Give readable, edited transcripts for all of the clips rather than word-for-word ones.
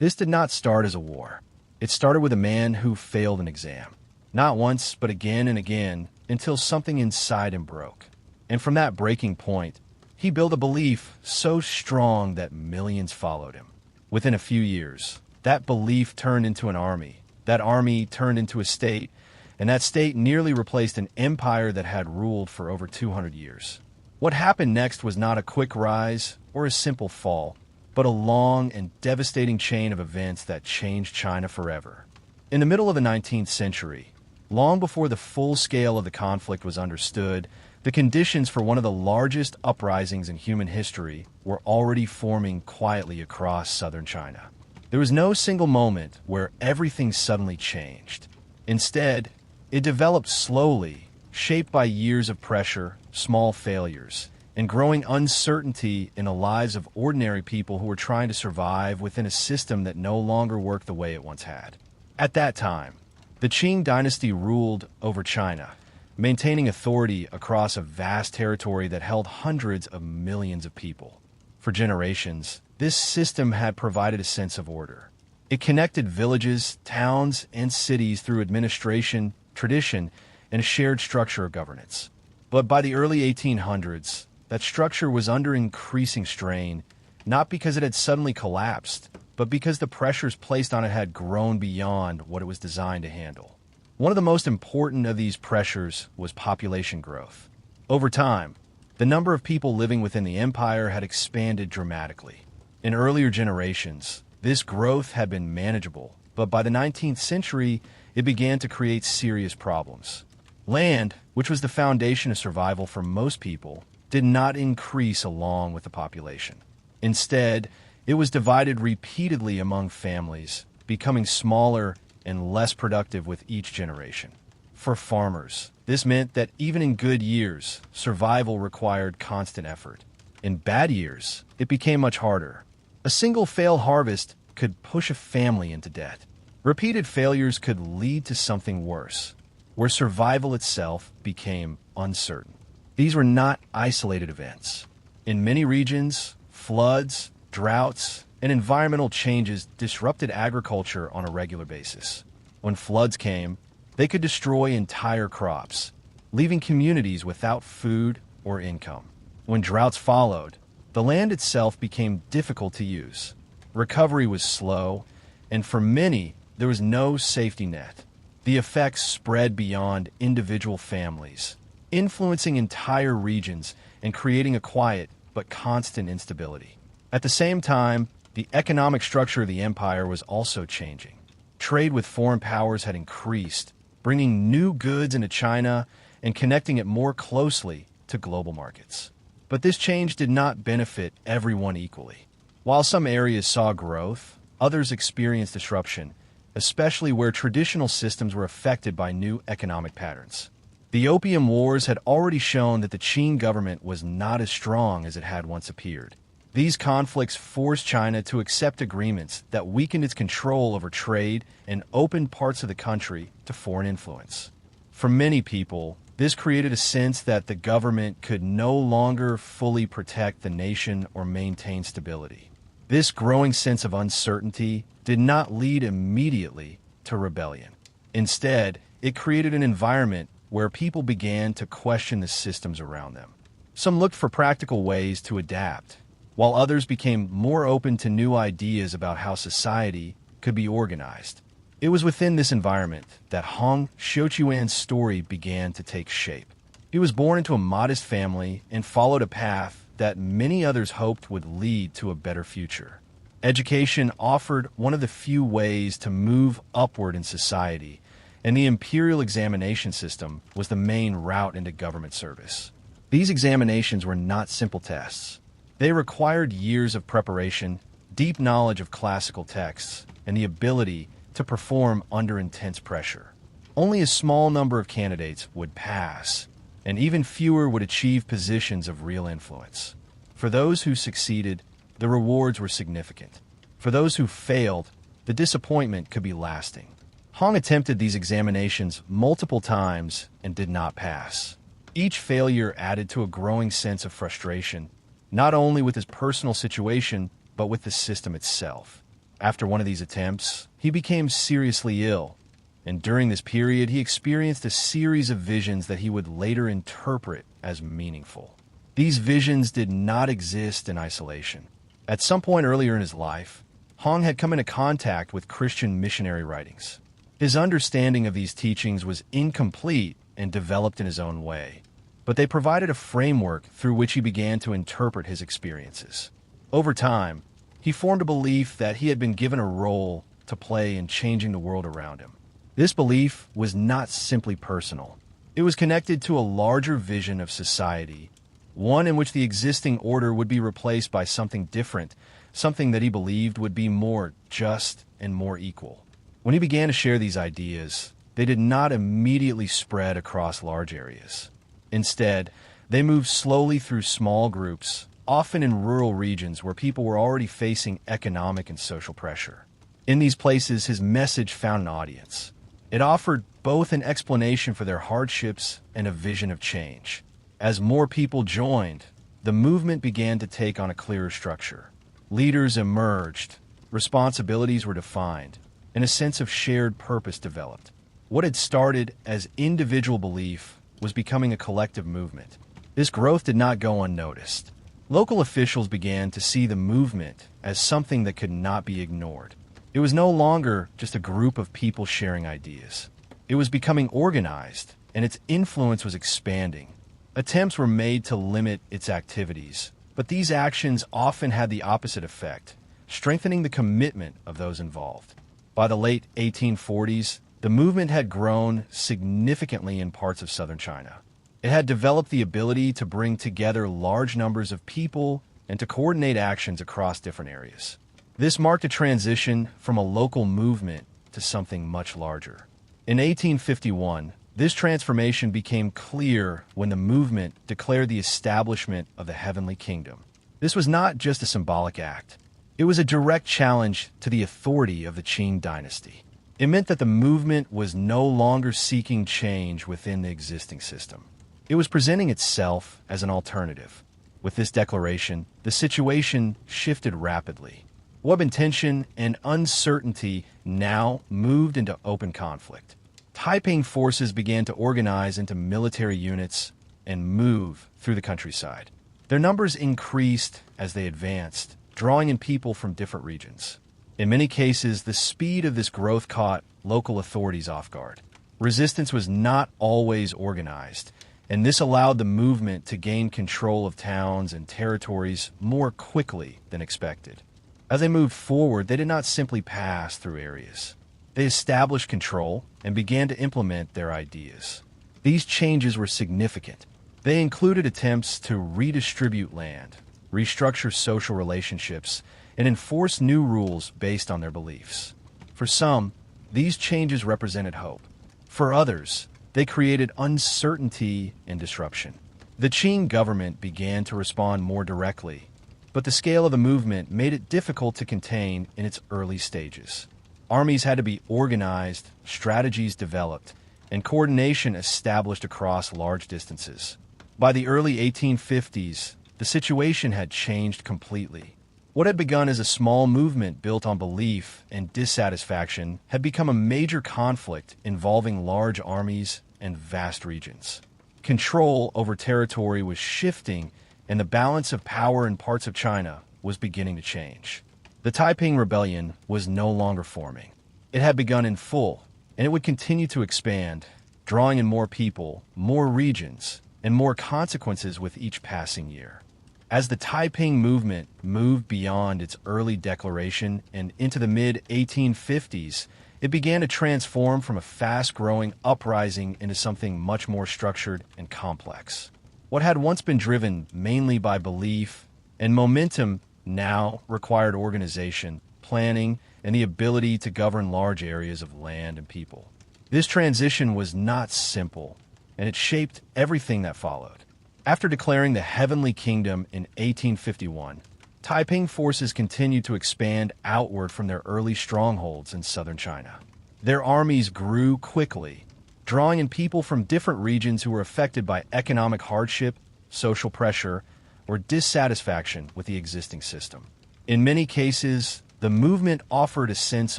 This did not start as a war. It started with a man who failed an exam. Not once, but again and again, until something inside him broke. And from that breaking point, he built a belief so strong that millions followed him. Within a few years, that belief turned into an army. That army turned into a state, and that state nearly replaced an empire that had ruled for over 200 years. What happened next was not a quick rise or a simple fall, but a long and devastating chain of events that changed China forever. In the middle of the 19th century, long before the full scale of the conflict was understood, the conditions for one of the largest uprisings in human history were already forming quietly across southern China. There was no single moment where everything suddenly changed. Instead, it developed slowly, shaped by years of pressure, small failures, and growing uncertainty in the lives of ordinary people who were trying to survive within a system that no longer worked the way it once had. At that time, the Qing dynasty ruled over China, maintaining authority across a vast territory that held hundreds of millions of people. For generations, this system had provided a sense of order. It connected villages, towns, and cities through administration, tradition, and a shared structure of governance. But by the early 1800s, that structure was under increasing strain, not because it had suddenly collapsed, but because the pressures placed on it had grown beyond what it was designed to handle. One of the most important of these pressures was population growth. Over time, the number of people living within the empire had expanded dramatically. In earlier generations, this growth had been manageable, but by the 19th century, it began to create serious problems. Land, which was the foundation of survival for most people, did not increase along with the population. Instead, it was divided repeatedly among families, becoming smaller and less productive with each generation. For farmers, this meant that even in good years, survival required constant effort. In bad years, it became much harder. A single failed harvest could push a family into debt. Repeated failures could lead to something worse, where survival itself became uncertain. These were not isolated events. In many regions, floods, droughts, and environmental changes disrupted agriculture on a regular basis. When floods came, they could destroy entire crops, leaving communities without food or income. When droughts followed, the land itself became difficult to use. Recovery was slow, and for many, there was no safety net. The effects spread beyond individual families, influencing entire regions and creating a quiet but constant instability. At the same time, the economic structure of the empire was also changing. Trade with foreign powers had increased, bringing new goods into China and connecting it more closely to global markets. But this change did not benefit everyone equally. While some areas saw growth, others experienced disruption, especially where traditional systems were affected by new economic patterns. The Opium Wars had already shown that the Qing government was not as strong as it had once appeared. These conflicts forced China to accept agreements that weakened its control over trade and opened parts of the country to foreign influence. For many people, this created a sense that the government could no longer fully protect the nation or maintain stability. This growing sense of uncertainty did not lead immediately to rebellion. Instead, it created an environment where people began to question the systems around them. Some looked for practical ways to adapt, while others became more open to new ideas about how society could be organized. It was within this environment that Hong Xiuquan's story began to take shape. He was born into a modest family and followed a path that many others hoped would lead to a better future. Education offered one of the few ways to move upward in society, and the imperial examination system was the main route into government service. These examinations were not simple tests. They required years of preparation, deep knowledge of classical texts, and the ability to perform under intense pressure. Only a small number of candidates would pass, and even fewer would achieve positions of real influence. For those who succeeded, the rewards were significant. For those who failed, the disappointment could be lasting. Hong attempted these examinations multiple times and did not pass. Each failure added to a growing sense of frustration, not only with his personal situation, but with the system itself. After one of these attempts, he became seriously ill, and during this period he experienced a series of visions that he would later interpret as meaningful. These visions did not exist in isolation. At some point earlier in his life, Hong had come into contact with Christian missionary writings. His understanding of these teachings was incomplete and developed in his own way, but they provided a framework through which he began to interpret his experiences. Over time, he formed a belief that he had been given a role to play in changing the world around him. This belief was not simply personal. It was connected to a larger vision of society, one in which the existing order would be replaced by something different, something that he believed would be more just and more equal. When he began to share these ideas, they did not immediately spread across large areas. Instead, they moved slowly through small groups, often in rural regions where people were already facing economic and social pressure. In these places, his message found an audience. It offered both an explanation for their hardships and a vision of change. As more people joined, the movement began to take on a clearer structure. Leaders emerged, responsibilities were defined, and a sense of shared purpose developed. What had started as individual belief was becoming a collective movement. This growth did not go unnoticed. Local officials began to see the movement as something that could not be ignored. It was no longer just a group of people sharing ideas. It was becoming organized, and its influence was expanding. Attempts were made to limit its activities, but these actions often had the opposite effect, strengthening the commitment of those involved. By the late 1840s, the movement had grown significantly in parts of southern China. It had developed the ability to bring together large numbers of people and to coordinate actions across different areas. This marked a transition from a local movement to something much larger. In 1851, this transformation became clear when the movement declared the establishment of the heavenly kingdom. This was not just a symbolic act. It was a direct challenge to the authority of the Qing dynasty. It meant that the movement was no longer seeking change within the existing system. It was presenting itself as an alternative. With this declaration, the situation shifted rapidly. What had been tension and uncertainty now moved into open conflict. Taiping forces began to organize into military units and move through the countryside. Their numbers increased as they advanced, drawing in people from different regions. In many cases, the speed of this growth caught local authorities off guard. Resistance was not always organized, and this allowed the movement to gain control of towns and territories more quickly than expected. As they moved forward, they did not simply pass through areas. They established control and began to implement their ideas. These changes were significant. They included attempts to redistribute land, restructure social relationships, and enforce new rules based on their beliefs. For some, these changes represented hope. For others, they created uncertainty and disruption. The Qing government began to respond more directly, but the scale of the movement made it difficult to contain in its early stages. Armies had to be organized, strategies developed, and coordination established across large distances. By the early 1850s, the situation had changed completely. What had begun as a small movement built on belief and dissatisfaction had become a major conflict involving large armies and vast regions. Control over territory was shifting, and the balance of power in parts of China was beginning to change. The Taiping Rebellion was no longer forming. It had begun in full, and it would continue to expand, drawing in more people, more regions, and more consequences with each passing year. As the Taiping movement moved beyond its early declaration and into the mid-1850s, it began to transform from a fast-growing uprising into something much more structured and complex. What had once been driven mainly by belief and momentum now required organization, planning, and the ability to govern large areas of land and people. This transition was not simple, and it shaped everything that followed. After declaring the heavenly kingdom in 1851, Taiping forces continued to expand outward from their early strongholds in southern China. Their armies grew quickly, drawing in people from different regions who were affected by economic hardship, social pressure, or dissatisfaction with the existing system. In many cases, The movement offered a sense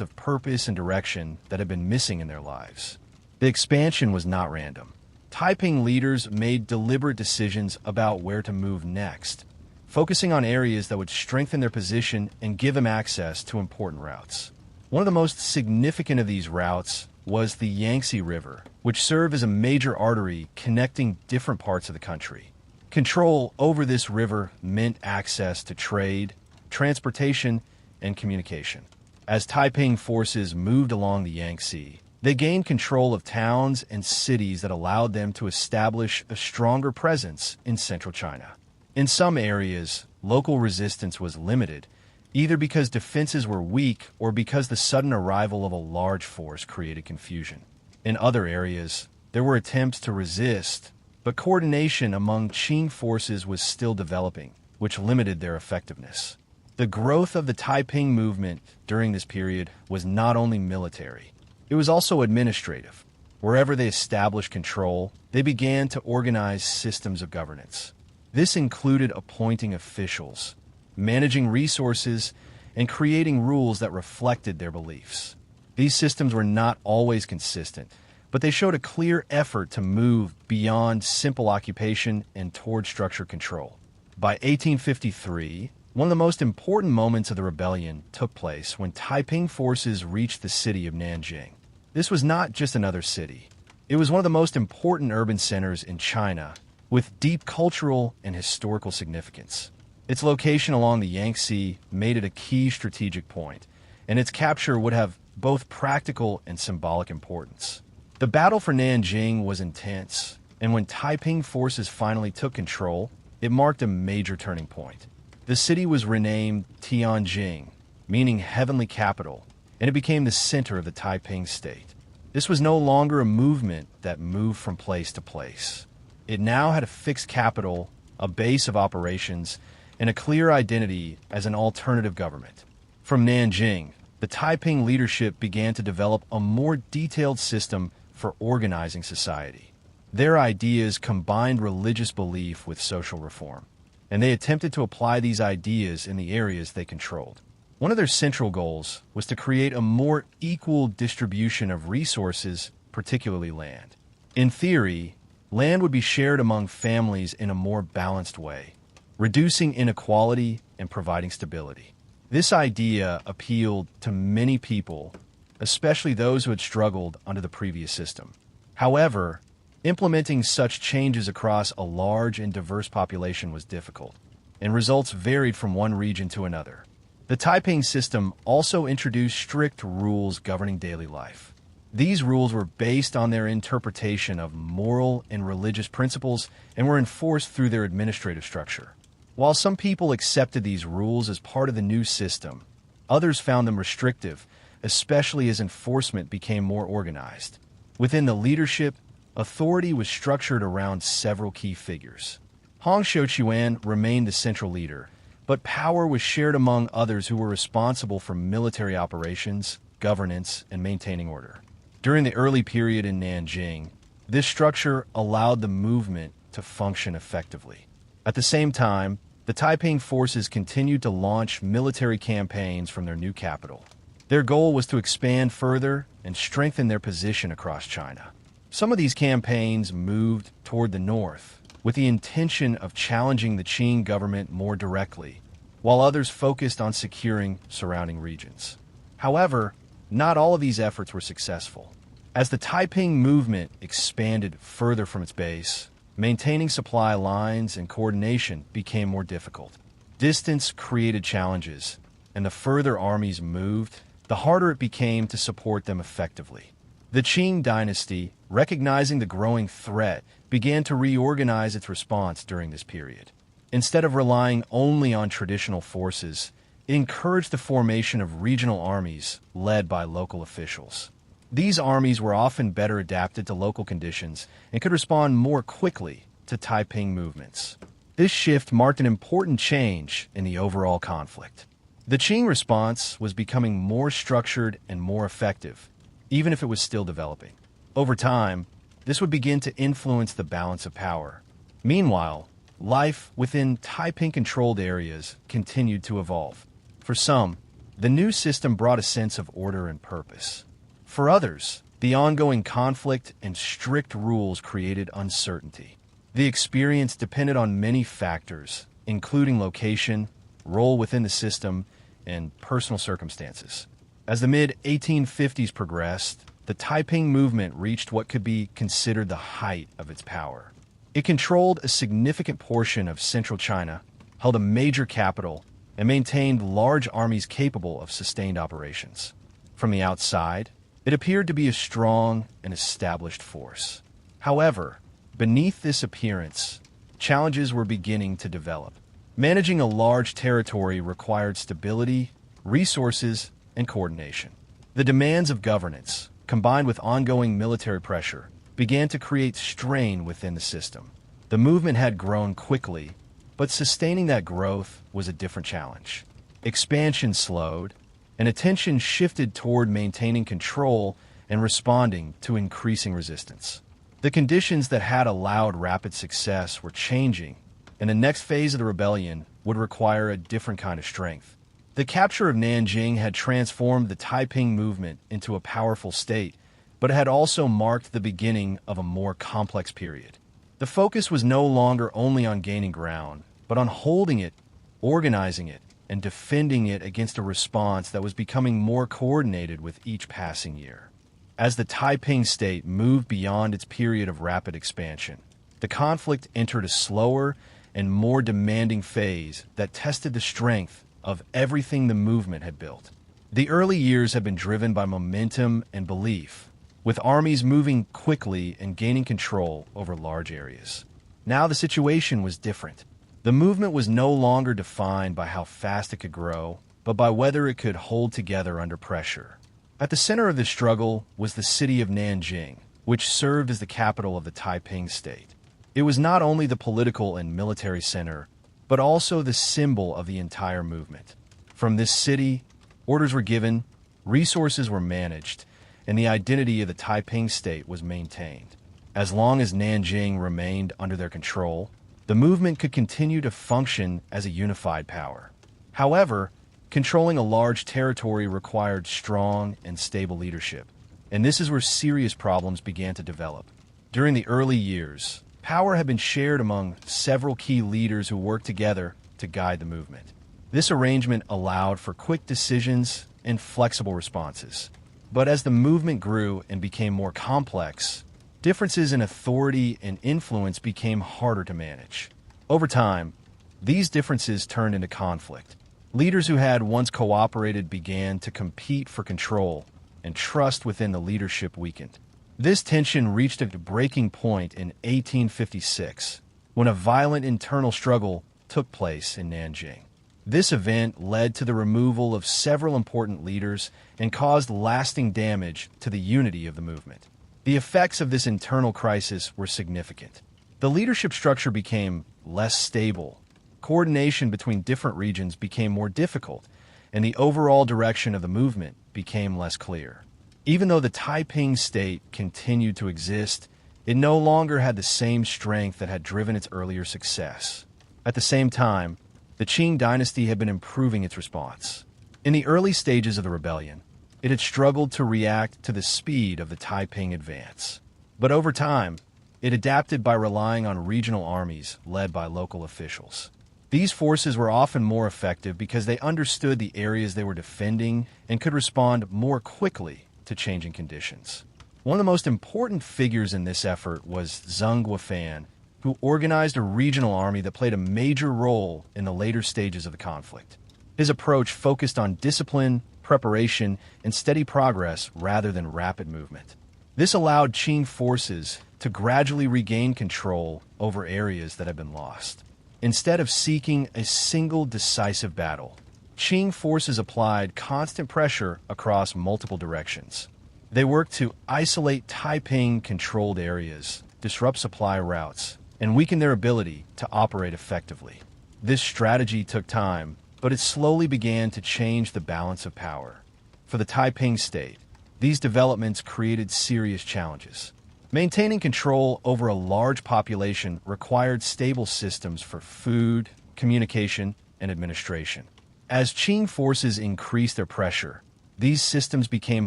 of purpose and direction that had been missing in their lives. The expansion was not random. Taiping leaders made deliberate decisions about where to move next, focusing on areas that would strengthen their position and give them access to important routes. One of the most significant of these routes was the Yangtze River, which served as a major artery connecting different parts of the country. Control over this river meant access to trade, transportation, and communication. As Taiping forces moved along the Yangtze, they gained control of towns and cities that allowed them to establish a stronger presence in central China. In some areas, local resistance was limited, either because defenses were weak or because the sudden arrival of a large force created confusion. In other areas, there were attempts to resist, but coordination among Qing forces was still developing, which limited their effectiveness. The growth of the Taiping movement during this period was not only military, it was also administrative. Wherever they established control, they began to organize systems of governance. This included appointing officials, managing resources, and creating rules that reflected their beliefs. These systems were not always consistent, but they showed a clear effort to move beyond simple occupation and toward structured control. By 1853, one of the most important moments of the rebellion took place when Taiping forces reached the city of Nanjing. This was not just another city. It was one of the most important urban centers in China, with deep cultural and historical significance. Its location along the Yangtze made it a key strategic point, and its capture would have both practical and symbolic importance. The battle for Nanjing was intense, and when Taiping forces finally took control, it marked a major turning point. The city was renamed Tianjin, meaning heavenly capital, and it became the center of the Taiping state. This was no longer a movement that moved from place to place. It now had a fixed capital, a base of operations, and a clear identity as an alternative government. From Nanjing, the Taiping leadership began to develop a more detailed system for organizing society. Their ideas combined religious belief with social reform, and they attempted to apply these ideas in the areas they controlled. One of their central goals was to create a more equal distribution of resources, particularly land. In theory, land would be shared among families in a more balanced way, reducing inequality and providing stability. This idea appealed to many people, especially those who had struggled under the previous system. However, implementing such changes across a large and diverse population was difficult, and results varied from one region to another. The Taiping system also introduced strict rules governing daily life. These rules were based on their interpretation of moral and religious principles and were enforced through their administrative structure. While some people accepted these rules as part of the new system, others found them restrictive, especially as enforcement became more organized. Within the leadership, authority was structured around several key figures. Hong Xiuquan remained the central leader, but power was shared among others who were responsible for military operations, governance, and maintaining order. During the early period in Nanjing, this structure allowed the movement to function effectively. At the same time, the Taiping forces continued to launch military campaigns from their new capital. Their goal was to expand further and strengthen their position across China. Some of these campaigns moved toward the north, with the intention of challenging the Qing government more directly, while others focused on securing surrounding regions. However, not all of these efforts were successful. As the Taiping movement expanded further from its base, maintaining supply lines and coordination became more difficult. Distance created challenges, and the further armies moved, the harder it became to support them effectively. The Qing dynasty, recognizing the growing threat, began to reorganize its response during this period. Instead of relying only on traditional forces, it encouraged the formation of regional armies led by local officials. These armies were often better adapted to local conditions and could respond more quickly to Taiping movements. This shift marked an important change in the overall conflict. The Qing response was becoming more structured and more effective, even if it was still developing. Over time, this would begin to influence the balance of power. Meanwhile, life within Taiping-controlled areas continued to evolve. For some, The new system brought a sense of order and purpose. For others, the ongoing conflict and strict rules created uncertainty. The experience depended on many factors, including location, role within the system, and personal circumstances. As the mid-1850s progressed, the Taiping movement reached what could be considered the height of its power. It controlled a significant portion of central China, held a major capital, and maintained large armies capable of sustained operations. From the outside, it appeared to be a strong and established force. However, beneath this appearance, challenges were beginning to develop. Managing a large territory required stability, resources, and coordination. The demands of governance, combined with ongoing military pressure, began to create strain within the system. The movement had grown quickly, but sustaining that growth was a different challenge. Expansion slowed, and attention shifted toward maintaining control and responding to increasing resistance. The conditions that had allowed rapid success were changing, and the next phase of the rebellion would require a different kind of strength. The capture of Nanjing had transformed the Taiping movement into a powerful state, but it had also marked the beginning of a more complex period. The focus was no longer only on gaining ground, but on holding it, organizing it, and defending it against a response that was becoming more coordinated with each passing year. As the Taiping state moved beyond its period of rapid expansion, the conflict entered a slower and more demanding phase that tested the strength of everything the movement had built. The early years had been driven by momentum and belief, with armies moving quickly and gaining control over large areas. Now the situation was different. The movement was no longer defined by how fast it could grow, but by whether it could hold together under pressure. At the center of this struggle was the city of Nanjing, which served as the capital of the Taiping state. It was not only the political and military center, but also the symbol of the entire movement. From this city, orders were given, resources were managed, and the identity of the Taiping state was maintained. As long as Nanjing remained under their control, the movement could continue to function as a unified power. However, controlling a large territory required strong and stable leadership, and this is where serious problems began to develop. During the early years, power had been shared among several key leaders who worked together to guide the movement. This arrangement allowed for quick decisions and flexible responses. But as the movement grew and became more complex, differences in authority and influence became harder to manage. Over time, these differences turned into conflict. Leaders who had once cooperated began to compete for control, and trust within the leadership weakened. This tension reached a breaking point in 1856, when a violent internal struggle took place in Nanjing. This event led to the removal of several important leaders and caused lasting damage to the unity of the movement. The effects of this internal crisis were significant. The leadership structure became less stable, coordination between different regions became more difficult, and the overall direction of the movement became less clear. Even though the Taiping state continued to exist, it no longer had the same strength that had driven its earlier success. At the same time, the Qing dynasty had been improving its response. In the early stages of the rebellion, it had struggled to react to the speed of the Taiping advance. But over time, it adapted by relying on regional armies led by local officials. These forces were often more effective because they understood the areas they were defending and could respond more quickly to changing conditions. One of the most important figures in this effort was Zheng Guofan, who organized a regional army that played a major role in the later stages of the conflict. His approach focused on discipline, preparation, and steady progress rather than rapid movement. This allowed Qing forces to gradually regain control over areas that had been lost. Instead of seeking a single decisive battle, Qing forces applied constant pressure across multiple directions. They worked to isolate Taiping-controlled areas, disrupt supply routes, and weaken their ability to operate effectively. This strategy took time, but it slowly began to change the balance of power. For the Taiping state, these developments created serious challenges. Maintaining control over a large population required stable systems for food, communication, and administration. As Qing forces increased their pressure, these systems became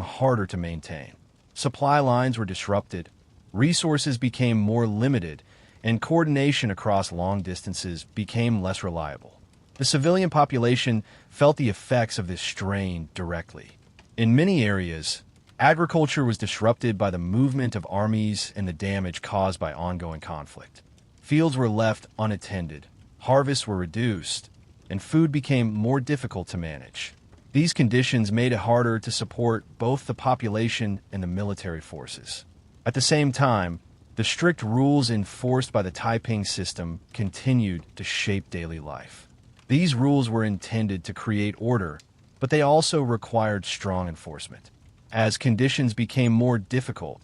harder to maintain. Supply lines were disrupted, resources became more limited, and coordination across long distances became less reliable. The civilian population felt the effects of this strain directly. In many areas, agriculture was disrupted by the movement of armies and the damage caused by ongoing conflict. Fields were left unattended, harvests were reduced, and food became more difficult to manage. These conditions made it harder to support both the population and the military forces. At the same time, the strict rules enforced by the Taiping system continued to shape daily life. These rules were intended to create order, but they also required strong enforcement. As conditions became more difficult,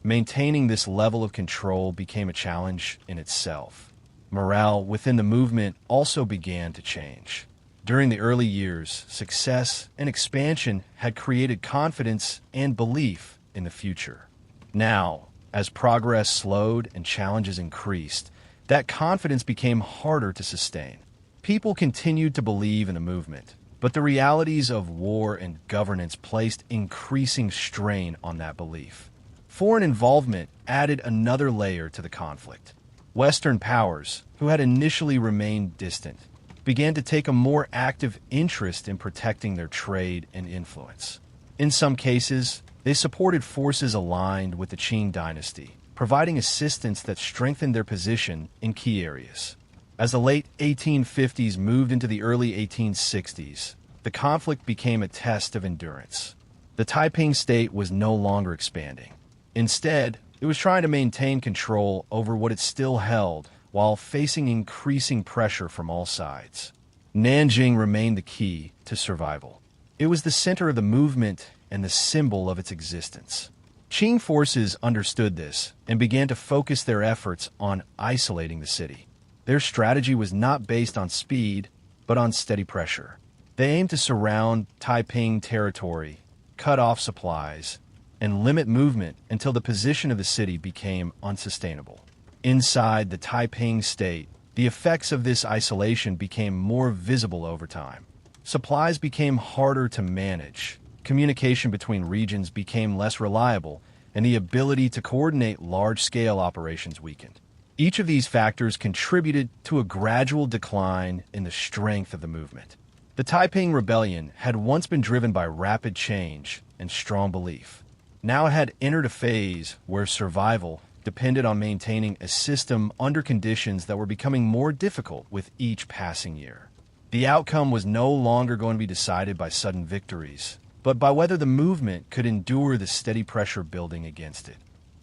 maintaining this level of control became a challenge in itself. Morale within the movement also began to change. During the early years, success and expansion had created confidence and belief in the future. Now, as progress slowed and challenges increased, that confidence became harder to sustain. People continued to believe in the movement, but the realities of war and governance placed increasing strain on that belief. Foreign involvement added another layer to the conflict. Western powers, who had initially remained distant, began to take a more active interest in protecting their trade and influence. In some cases, they supported forces aligned with the Qing dynasty, providing assistance that strengthened their position in key areas. As the late 1850s moved into the early 1860s, the conflict became a test of endurance. The Taiping state was no longer expanding. Instead, it was trying to maintain control over what it still held while facing increasing pressure from all sides. Nanjing remained the key to survival. It was the center of the movement and the symbol of its existence. Qing forces understood this and began to focus their efforts on isolating the city. Their strategy was not based on speed, but on steady pressure. They aimed to surround Taiping territory, cut off supplies, and limit movement until the position of the city became unsustainable. Inside the Taiping state, the effects of this isolation became more visible over time. Supplies became harder to manage, communication between regions became less reliable, and the ability to coordinate large-scale operations weakened. Each of these factors contributed to a gradual decline in the strength of the movement. The Taiping Rebellion had once been driven by rapid change and strong belief. Now it had entered a phase where survival depended on maintaining a system under conditions that were becoming more difficult with each passing year. The outcome was no longer going to be decided by sudden victories, but by whether the movement could endure the steady pressure building against it.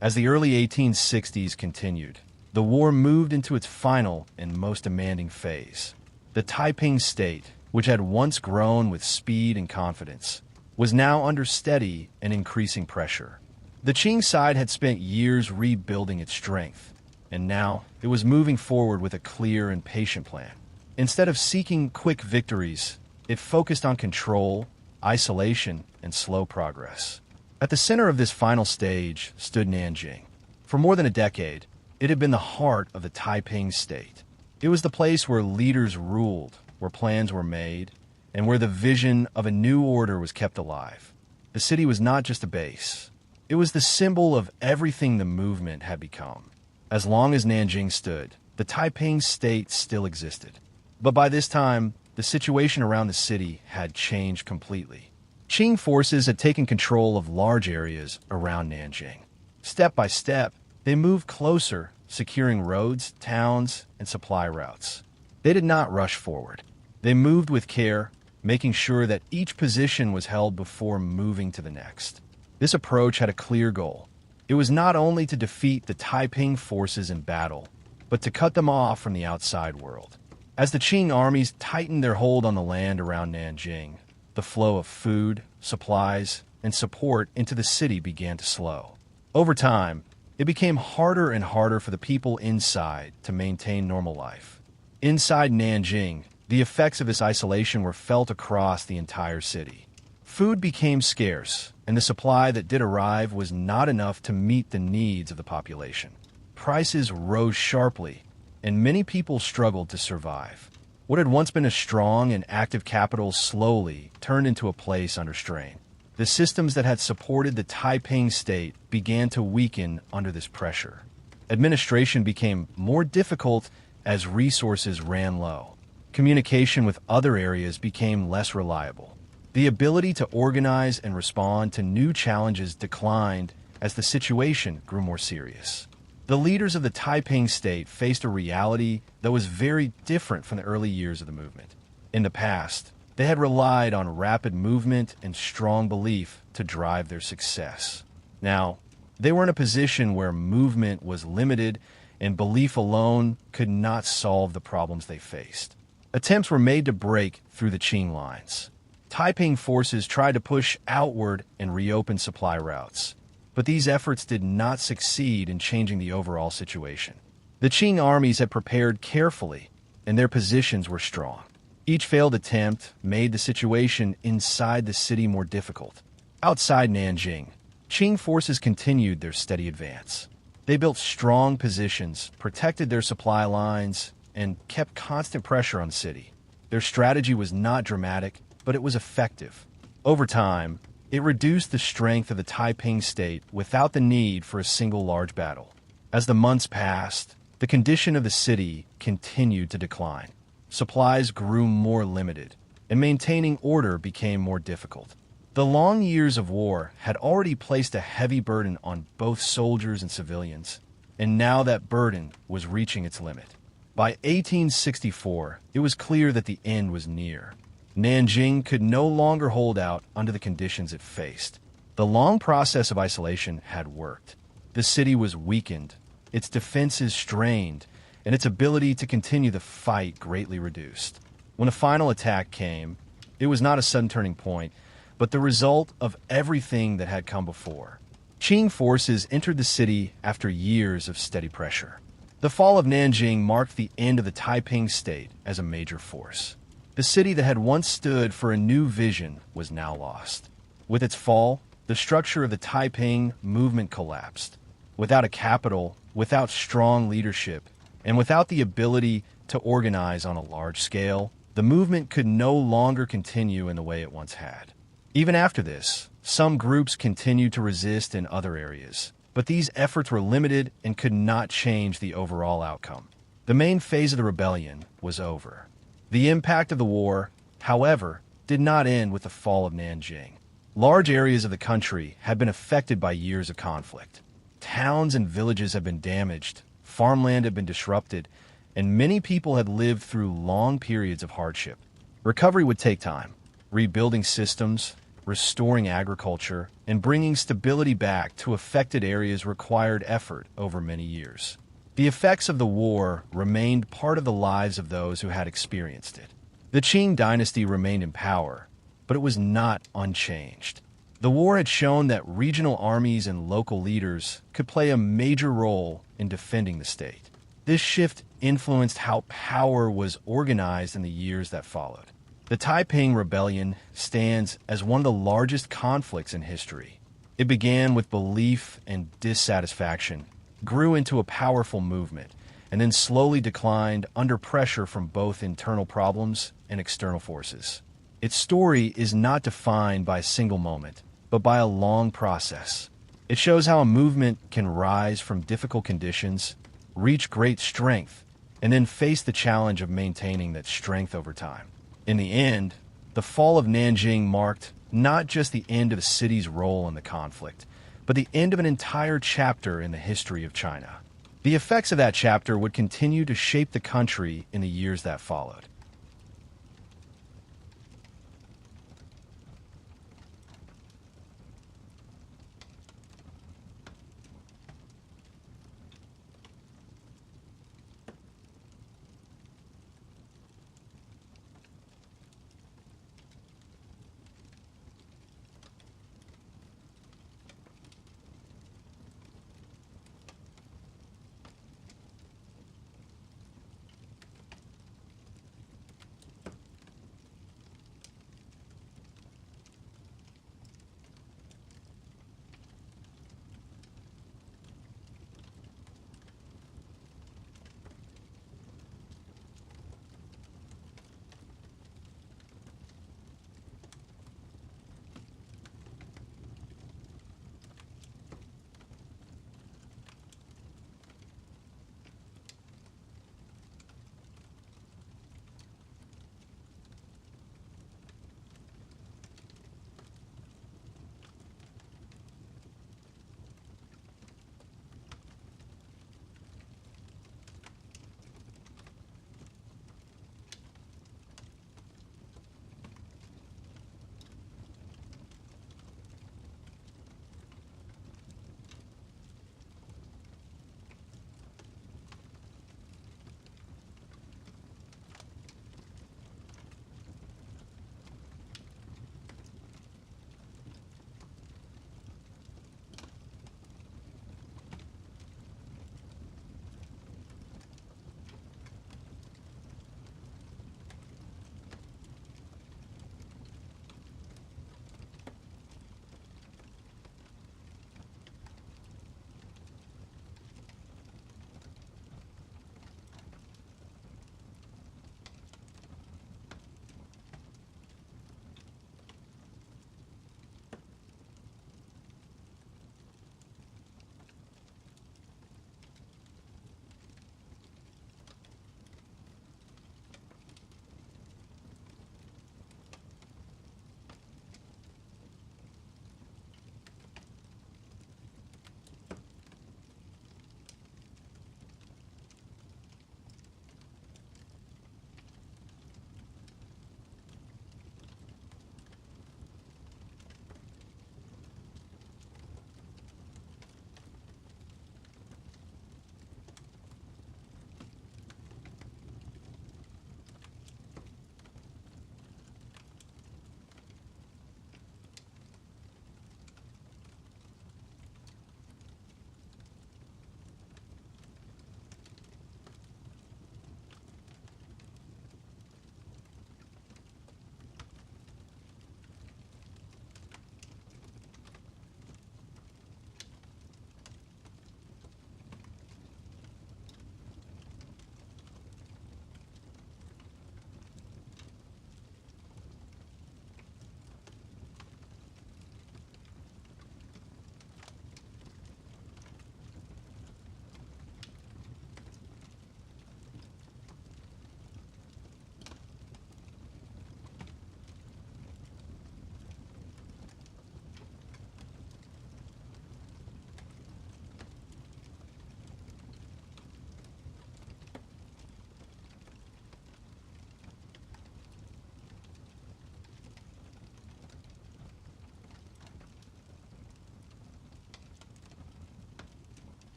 As the early 1860s continued, the war moved into its final and most demanding phase. The Taiping state, which had once grown with speed and confidence, was now under steady and increasing pressure. The Qing side had spent years rebuilding its strength, and now it was moving forward with a clear and patient plan. Instead of seeking quick victories, it focused on control, isolation, and slow progress. At the center of this final stage stood Nanjing. For more than a decade, it had been the heart of the Taiping state. It was the place where leaders ruled, where plans were made, and where the vision of a new order was kept alive. The city was not just a base. It was the symbol of everything the movement had become. As long as Nanjing stood, the Taiping state still existed. But by this time, the situation around the city had changed completely. Qing forces had taken control of large areas around Nanjing. Step by step, they moved closer, securing roads, towns, and supply routes. They did not rush forward. They moved with care, making sure that each position was held before moving to the next. This approach had a clear goal. It was not only to defeat the Taiping forces in battle, but to cut them off from the outside world. As the Qing armies tightened their hold on the land around Nanjing, the flow of food, supplies, and support into the city began to slow. Over time, it became harder and harder for the people inside to maintain normal life. Inside Nanjing, the effects of this isolation were felt across the entire city. Food became scarce, and the supply that did arrive was not enough to meet the needs of the population. Prices rose sharply, and many people struggled to survive. What had once been a strong and active capital slowly turned into a place under strain. The systems that had supported the Taiping state began to weaken under this pressure. Administration became more difficult as resources ran low. Communication with other areas became less reliable. The ability to organize and respond to new challenges declined as the situation grew more serious. The leaders of the Taiping state faced a reality that was very different from the early years of the movement. In the past, they had relied on rapid movement and strong belief to drive their success. Now, they were in a position where movement was limited and belief alone could not solve the problems they faced. Attempts were made to break through the Qing lines. Taiping forces tried to push outward and reopen supply routes, but these efforts did not succeed in changing the overall situation. The Qing armies had prepared carefully, and their positions were strong. Each failed attempt made the situation inside the city more difficult. Outside Nanjing, Qing forces continued their steady advance. They built strong positions, protected their supply lines, and kept constant pressure on the city. Their strategy was not dramatic, but it was effective. Over time, it reduced the strength of the Taiping state without the need for a single large battle. As the months passed, the condition of the city continued to decline. Supplies grew more limited, and maintaining order became more difficult. The long years of war had already placed a heavy burden on both soldiers and civilians, and now that burden was reaching its limit. By 1864, it was clear that the end was near. Nanjing could no longer hold out under the conditions it faced. The long process of isolation had worked. The city was weakened, its defenses strained, and its ability to continue the fight greatly reduced. When a final attack came, it was not a sudden turning point, but the result of everything that had come before. Qing forces entered the city after years of steady pressure. The fall of Nanjing marked the end of the Taiping state as a major force. The city that had once stood for a new vision was now lost. With its fall, the structure of the Taiping movement collapsed. Without a capital, without strong leadership, and without the ability to organize on a large scale, the movement could no longer continue in the way it once had. Even after this, some groups continued to resist in other areas, but these efforts were limited and could not change the overall outcome. The main phase of the rebellion was over. The impact of the war, however, did not end with the fall of Nanjing. Large areas of the country had been affected by years of conflict. Towns and villages had been damaged, farmland had been disrupted, and many people had lived through long periods of hardship. Recovery would take time. Rebuilding systems, restoring agriculture, and bringing stability back to affected areas required effort over many years. The effects of the war remained part of the lives of those who had experienced it. The Qing dynasty remained in power, but it was not unchanged. The war had shown that regional armies and local leaders could play a major role in defending the state. This shift influenced how power was organized in the years that followed. The Taiping Rebellion stands as one of the largest conflicts in history. It began with belief and dissatisfaction, grew into a powerful movement, and then slowly declined under pressure from both internal problems and external forces. Its story is not defined by a single moment, but by a long process. It shows how a movement can rise from difficult conditions, reach great strength, and then face the challenge of maintaining that strength over time. In the end, the fall of Nanjing marked not just the end of the city's role in the conflict, but the end of an entire chapter in the history of China. The effects of that chapter would continue to shape the country in the years that followed.